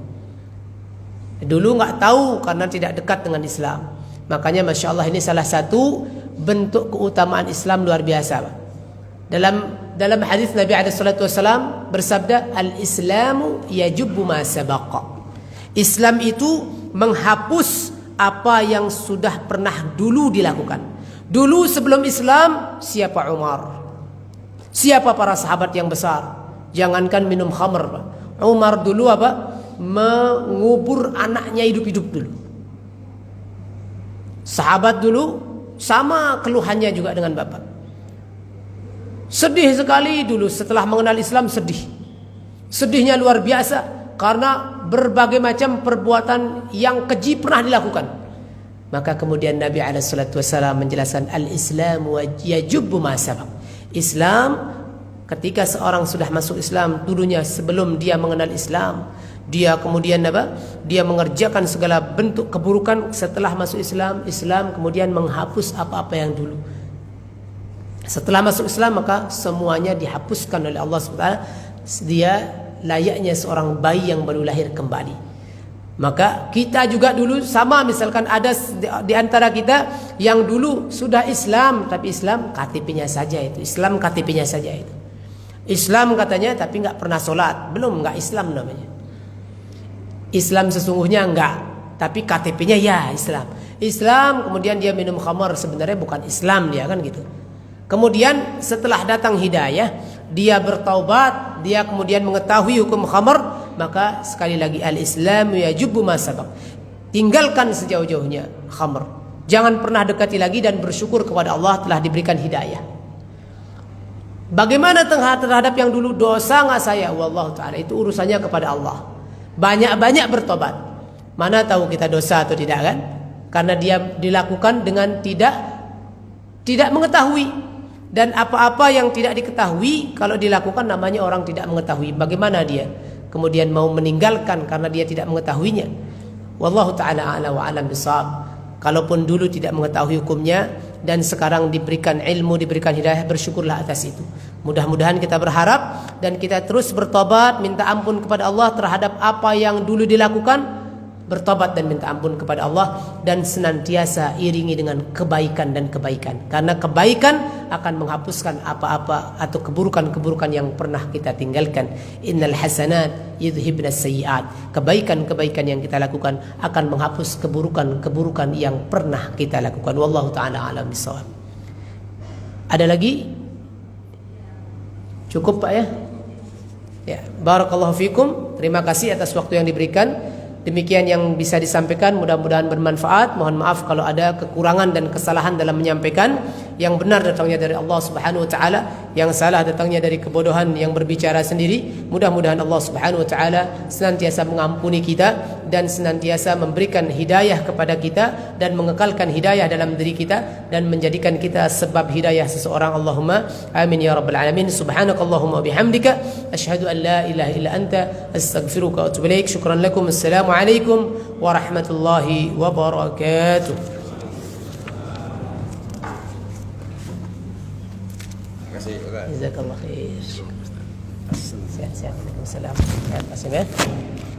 Dulu nggak tahu karena tidak dekat dengan Islam. Makanya Masya Allah ini salah satu bentuk keutamaan Islam luar biasa. Dalam hadis Nabi SAW bersabda, Al-Islamu yajubbu ma sabaqa. Islam itu menghapus apa yang sudah pernah dulu dilakukan. Dulu sebelum Islam, siapa Umar? Siapa para sahabat yang besar? Jangankan minum khamr, Pak. Umar dulu mengubur anaknya hidup-hidup dulu. Sahabat dulu sama keluhannya juga dengan bapak. Sedih sekali dulu setelah mengenal Islam, sedih. Sedihnya luar biasa karena berbagai macam perbuatan yang keji pernah dilakukan. Maka kemudian Nabi SAW menjelaskan al-Islam yajubbu ma sabaq. Islam, ketika seorang sudah masuk Islam, dulunya sebelum dia mengenal Islam, dia kemudian dia mengerjakan segala bentuk keburukan. Setelah masuk Islam, Islam kemudian menghapus apa-apa yang dulu. Setelah masuk Islam maka semuanya dihapuskan oleh Allah SWT. Dia layaknya seorang bayi yang baru lahir kembali. Maka kita juga dulu sama, misalkan ada di antara kita yang dulu sudah Islam, tapi Islam KTP-nya saja itu, Islam KTP-nya saja itu. Islam katanya tapi nggak pernah sholat, belum, nggak Islam namanya. Islam sesungguhnya enggak, tapi KTP-nya ya Islam. Islam kemudian dia minum khamar, sebenarnya bukan Islam dia kan gitu. Kemudian setelah datang hidayah, dia bertaubat, dia kemudian mengetahui hukum khamar, maka sekali lagi al-Islam yajubbu ma sabaq. Tinggalkan sejauh-jauhnya khamar. Jangan pernah dekati lagi dan bersyukur kepada Allah telah diberikan hidayah. Bagaimana terhadap yang dulu, dosa nggak saya? Wallahu ta'ala, itu urusannya kepada Allah. Banyak-banyak bertobat. Mana tahu kita dosa atau tidak kan? Karena dia dilakukan dengan tidak mengetahui. Dan apa-apa yang tidak diketahui kalau dilakukan namanya orang tidak mengetahui. Bagaimana dia kemudian mau meninggalkan karena dia tidak mengetahuinya? Wallahu ta'ala a'la wa a'lam bishawab. Kalaupun dulu tidak mengetahui hukumnya dan sekarang diberikan ilmu, diberikan hidayah, bersyukurlah atas itu. Mudah-mudahan kita berharap dan kita terus bertobat, minta ampun kepada Allah terhadap apa yang dulu dilakukan. Bertobat dan minta ampun kepada Allah dan senantiasa iringi dengan kebaikan dan kebaikan. Karena kebaikan akan menghapuskan apa-apa atau keburukan-keburukan yang pernah kita tinggalkan. Innal hasanat yudhibnas sayyi'at. Kebaikan-kebaikan yang kita lakukan akan menghapus keburukan-keburukan yang pernah kita lakukan. Wallahu ta'ala a'lam bishawab. Ada lagi? Cukup Pak ya? Ya, barakallahu fikum. Terima kasih atas waktu yang diberikan. Demikian yang bisa disampaikan, mudah-mudahan bermanfaat. Mohon maaf kalau ada kekurangan dan kesalahan dalam menyampaikan. Yang benar datangnya dari Allah Subhanahu wa taala, yang salah datangnya dari kebodohan yang berbicara sendiri. Mudah-mudahan Allah Subhanahu wa taala senantiasa mengampuni kita dan senantiasa memberikan hidayah kepada kita dan mengekalkan hidayah dalam diri kita dan menjadikan kita sebab hidayah seseorang. Allahumma amin ya rabbal alamin. Subhanakallahumma bihamdika asyhadu an la ilaha illa anta astaghfiruka wa atubu ilaik. Syukran lakum. Assalamualaikum warahmatullahi wabarakatuh. Jazakallah khair. Sehat-sehat. Waalaikumsalam. Terima kasih.